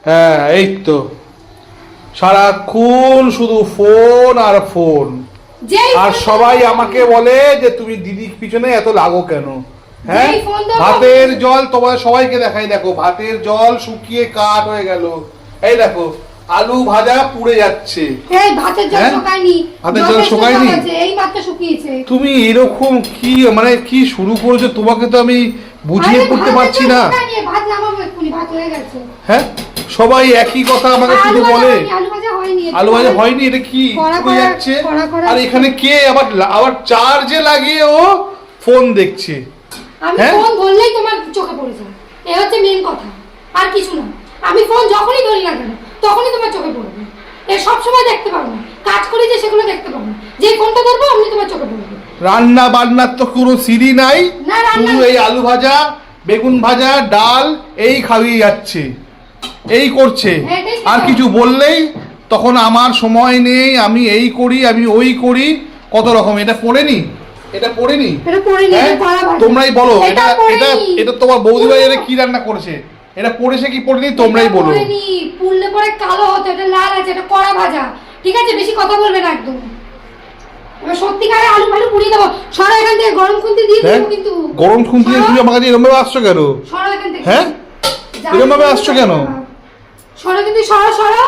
হ্যাঁ এই তো সারাক্ষণ শুধু ফোন আর ফোন। আর সবাই আমাকে বলে যে তুমি দিদির পিছনে এত লাগো কেন? হ্যাঁ, ভাতের জল তোমার সবাইকে দেখাই, দেখো ভাতের জল শুকিয়ে কাঠ হয়ে গেল। এই দেখো আলু ভাজা পুড়ে যাচ্ছে। এই ভাতের জল শুকায়নি, ভাতের জল শুকায়নি, এই মাত্র শুকিয়েছে। তুমি এরকম কি মানে কি শুরু করেছো? তোমাকে তো আমি বুঝিয়ে করতে পারছি না। ভাত নামাবো এক্ষুনি, ভাত হয়ে গেছে। হ্যাঁ, সবাই একই কথা আমাকে শুধু বলে আলু ভাজা হয়নি, আলু ভাজা হয়নি, এটা কি পুড়ে যাচ্ছে? আর এখানে কে আবার চার্জে লাগিয়ে ও ফোন দেখছে। আমি ফোন ধরলেই তোমার চোখে পড়ে যায়, এই হচ্ছে মেইন কথা, আর কিছু না। আমি ফোন যখনই ধরি না কেন তখনই তোমার চোখে পড়বে। এ সব সময় দেখতে পারো না, কাজ করি যে সেগুলো দেখতে পারো না, যে ফোনটা ধরবো অমনি তোমার চোখে পড়বে। রান্না বান্নার তো কোনো সিরি নাই, শুধু এই আলু ভাজা বেগুন ভাজা ডাল এই খাইয়ে যাচ্ছে, এই করছে। আর কিছু বললেই তখন আমার সময় নেই, আমি এই করি আমি ওই করি, কত রকম। এটা পড়েনি, এটা পড়েনি, তোমরাই বলো। এটা এটা এটা তোমার বৌদি ভাই এটা কি রান্না করেছে? এটা পড়েছে কি পড়েনি তোমরাই বলো। পুড়লে পরে কালো হতো, এটা লাল আছে, এটা কড়া ভাজা। ঠিক আছে, বেশি কথা বলবে না একদম। এবার সত্যিকারে আলু ভালু পুড়িয়ে দেবো। সরা এখান থেকে, গরম খুন্তি দিয়ে দেবো কিন্তু। গরম খুন্তি দিয়ে তুমি আমার কাছে এরকম ভাবে আসছো কেন? সরা এখান থেকে। হ্যাঁ, এরকম ভাবে আসছো কেন? সরা কিন্তু, সরা।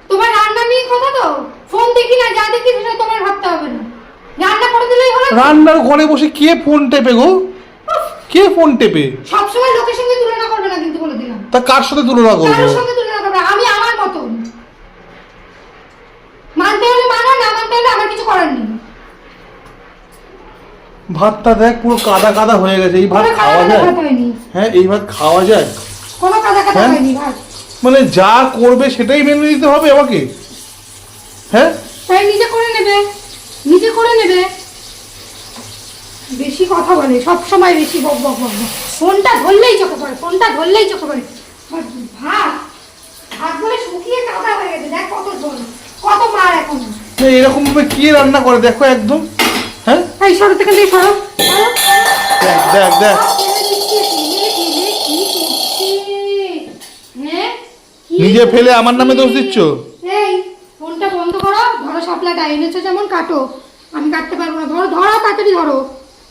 তোমার রান্না নিয়ে কথা তো, ফোন দেখি না, যা দেখি সেটা তোমার ভাবতে হবে না, রান্না করে দিলেই হলো। রান্নার ঘরে বসে কে ফোন টেপে গো? কে ফোন টেপে? সব সময় লোকের সঙ্গে তুলনা করবে না কিন্তু, বলে দিলাম। তা কার সাথে তুলনা করব? কার সঙ্গে তুলনা করবে? আমি আমার মতন। মানতে হলে মানো, না মানতে হলে আমার কিছু করার নেই। ভাতটা দেখ পুরো কাদা কাদা হয়ে গেছে। এই ভাত খাওয়া যায়? হ্যাঁ, এই ভাত খাওয়া যায়? কোনো কাদা কাদা হয়নি ভাত। মানে যা করবে সেটাই মেনে নিতে হবে আমাকে? হ্যাঁ, তাই নিজে করে নেবে, নিজে করে নেবে। বেশি কথা বলে, সব সময় বেশি বক বক বক। ফোনটা ধরলেই চোখে পড়ে, ফোনটা ধরলেই চোখে পড়ে। ভাত ভাত বলে শুকিয়ে কাদা হয়ে গেছে। দেখ কত জল, কত মার এখন। এরকম ভাবে কি রান্না করে দেখো একদম। হ্যাঁ, এই সরো থেকে দিয়ে সরো। দেখ দেখ দেখ, নিজে ফেলে আমার নামে দোষ দিচ্ছ। এই ফোনটা বন্ধ করো, ধরো শাপলাটা এনেছো যেমন কাটো, আমি কাটতে পারবো না। ধরো ধরো, তাড়াতাড়ি ধরো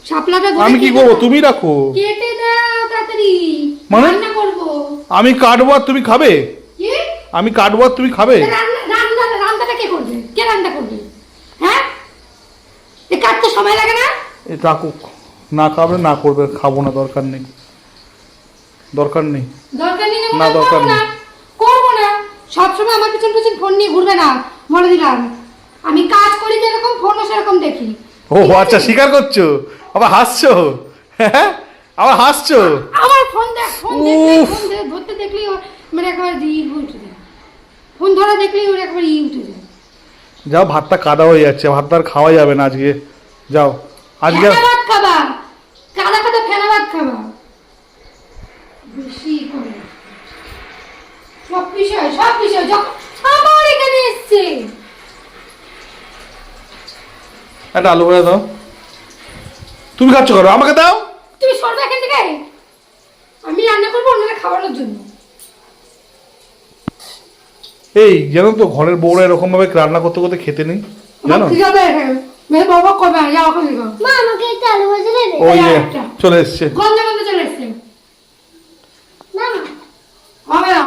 শাপলাটা। আমি কি করবো? তুমি রাখো, কেটে দাও তাড়াতাড়ি, মানে রান্না করবো। আমি কাটবো আর তুমি খাবে? কি? আমি কাটবো আর তুমি খাবে? রান্নাটা কে করবে? কে রান্না করবে? হ্যাঁ, এ কাটতে সময় লাগে না? এ রাখুক, না খাবে না করবে, খাবো না, দরকার নেই, দরকার নেই, দরকার নেই না দরকার নেই, করবো না। সবসময় আমার পিছন পিছন ফোন নিয়ে ঘুরবে না, বলে দিলাম। আমি কাজ করি যেরকম, ফোনও সেরকম দেখি। ও আচ্ছা, স্বীকার করছো, আবার হাসছো। হ্যাঁ, আবার হাসছো। আমার ফোন দেখ, ফোন ধরতে দেখলেই মানে একেবারে উঠে যায়। ফোন ধরা দেখলেই ওর একেবারে উঠে যায়। যাও, ভাতটা কাদা হয়ে যাচ্ছে, ভাতটা আর খাওয়া যাবে না আজকে। যাও আজকে ভাত খাবা, কাদা কাদা ফেনা ভাত খাবা। বেশি করে সব বিষয় যখন আমার এখানে এসছে। একটা আলু ভাজা দাও। তুমি খাচ্ছ করো, আমাকে দাও। তুমি সরবে এখান থেকে, আমি রান্না করবো ওনারা খাওয়ানোর জন্য। এই জানো তো, ঘরের বউরা এরকম ভাবে রান্না করতে করতে খেতে নেই, জানো? ঠিক আছে, মেয়ে বাবা করবে, যাও ওখানে যাও। মা আমাকে একটা আলু ভাজা দেবে? ওই চলে এসছে, গন্ধ চলে এসছে। না হবে না।